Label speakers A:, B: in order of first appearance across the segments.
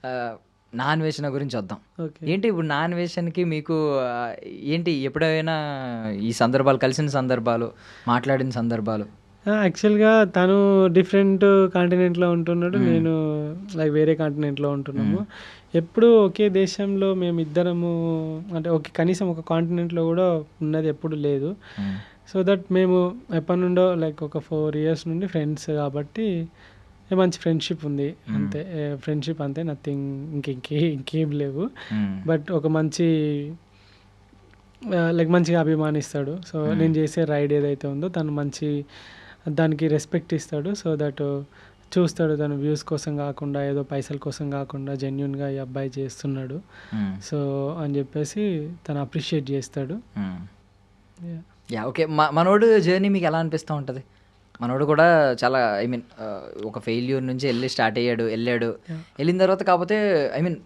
A: ఆహ్, నాన్-వేషన గురించొద్దాం.
B: ఓకే.
A: ఏంటి ఇప్పుడు నాన్-వేషన్‌కి మీకు ఏంటి ఎప్పుడైనా ఈ సందర్భాలు కలిసిన సందర్భాలు, మాట్లాడిన సందర్భాలు?
B: యాక్చువల్‌గా తను డిఫరెంట్ కాంటినెంట్‌లో ఉంటున్నాడు.
A: హ్మ్.
B: నేను లైక్ వేరే కాంటినెంట్‌లో ఉంటున్నాము.
A: హ్మ్.
B: ఎప్పుడూ ఒకే దేశంలో మేమిద్దరము అంటే కనీసం ఒక కాంటినెంట్‌లో గూడా ఉన్నది ఎప్పుడు లేదు.
A: హ్మ్.
B: సో దట్ మేము ఎప్పటినుండో లైక్ ఒక 4 ఇయర్స్ నుండి ఫ్రెండ్స్ కాబట్టి మంచి ఫ్రెండ్‌షిప్ ఉంది.
A: హ్మ్.
B: అంతే. ఫ్రెండ్‌షిప్ అంతే నథింగ్ ఇంకేం లేవు.
A: హ్మ్.
B: బట్ ఒక మంచి లైక్ మంచిగా అభిమానిస్తాడు. సో నేను చేసే రైడ్ ఏదైతే ఉందో తను దానికి రెస్పెక్ట్ ఇస్తాడు. సో దట్ చూస్తాడు తను వ్యూస్ కోసం గాకుండా, ఏదో పైసల కోసం గాకుండా జెన్యూన్‌గా ఈ అబ్బాయి చేస్తున్నాడు.
A: హ్మ్.
B: సో అని జెప్పేసి తను అప్రిషియేట్ జేస్తాడు.
A: హ్మ్.
B: యాహ్!
A: యాహ్! ఓకే. మనోడు జర్నీ మీకెలా అనిపిస్తా ఉంటది? మనోడు కూడా చాలా ఐ మీన్ ఒక ఫెయిల్యూర్ నుంచి స్టార్ట్ అయ్యాడు. ఎళ్ళాడు.
B: యాహ్!
A: ఎళ్ళిన తర్వాత కాపోతే ఐ మీన్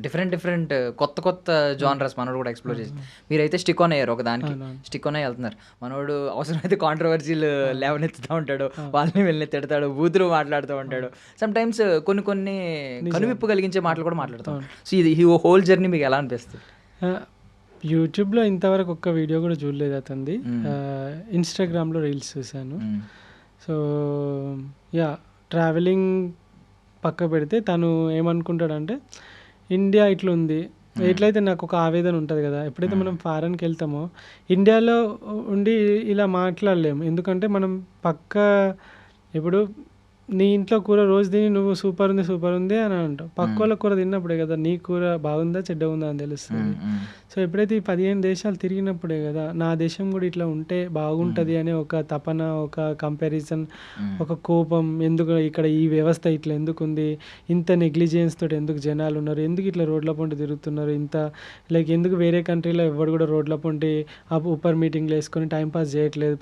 A: డిఫరెంట్ కొత్త జానర్స్ మనోడు కూడా ఎక్స్‌ప్లోర్ చేసి మీరైతే స్టిక్ ఆన్ అయ్యారు ఒకదానికి.
B: అవునవును.
A: స్టిక్ ఆన్ అయ్యి ఎళ్తున్నారు. మనోడు అవసరమైతే కాంట్రోవర్సీలు లేవనెత్తుతా ఉంటాడు. వాళ్ళని వీళ్ళని తిడతాడు. బూతులు మాట్లాడుతూ ఉంటాడు. సమ్‌టైమ్స్ కొన్ని కనువిప్పు కలిగించే మాటలు కూడా మాట్లాడుతూ ఉంటాడు. సో ఇది ఈ హోల్ జర్నీ మీకు ఎలా అనిపిస్తది?
B: యూట్యూబ్‌లో ఇంతవరకు ఒక్క వీడియో గూడా చూడలేదు అతనిది.
A: హ్మ్.
B: ఇన్‌స్టాగ్రామ్‌లో రీల్స్ చూసాను.
A: హ్మ్.
B: So yeah! ట్రావెలింగ్ పక్కకు పెడితే తను ఏమనుకుంటాడంటే ఇండియా ఇట్లుంది. ఎట్లయితే నాకొక ఆవేదన ఉంటది గదా! ఎప్పుడైతే మనం ఫారెన్‌కెళ్తామో ఇండియాలో ఉండి ఇలా మాట్లాడలేము. ఎందుకంటే మనం ఇప్పుడు నీ ఇంట్లో కూర రోజు తిని నువ్వు సూపర్ ఉంది అని అంటావు. పక్కోళ్ళ కూర తిన్నప్పుడే గదా! నీ కూర బాగుందా? చెడ్డగుందా? అని తెలుస్తది.
A: హ్మ్.
B: సో ఎప్పుడైతే ఈ 15 దేశాలు తిరిగినప్పుడే గదా! నా దేశం గూడా ఇట్లా ఉంటే బాగుంటది అనే ఒక తపన, ఒక కంపారిజన్, ఒక కోపం, ఎందుకు ఇక్కడ ఈ వ్యవస్థ ఇట్లా ఎందుకుంది? ఇంత నెగ్లిజెన్స్ తోటి ఎందుకు జనాలున్నారు? ఎందుకు ఇట్లా రోడ్ల పొంటి తిరుగుతున్నారు? లైక్ ఎందుకు వేరే కంట్రీలో ఎవ్వడు గూడా రోడ్ల పొంటి ఊపర్ మీటింగ్‌లేసుకొని టైమ్ పాస్ జేయట్లేదు.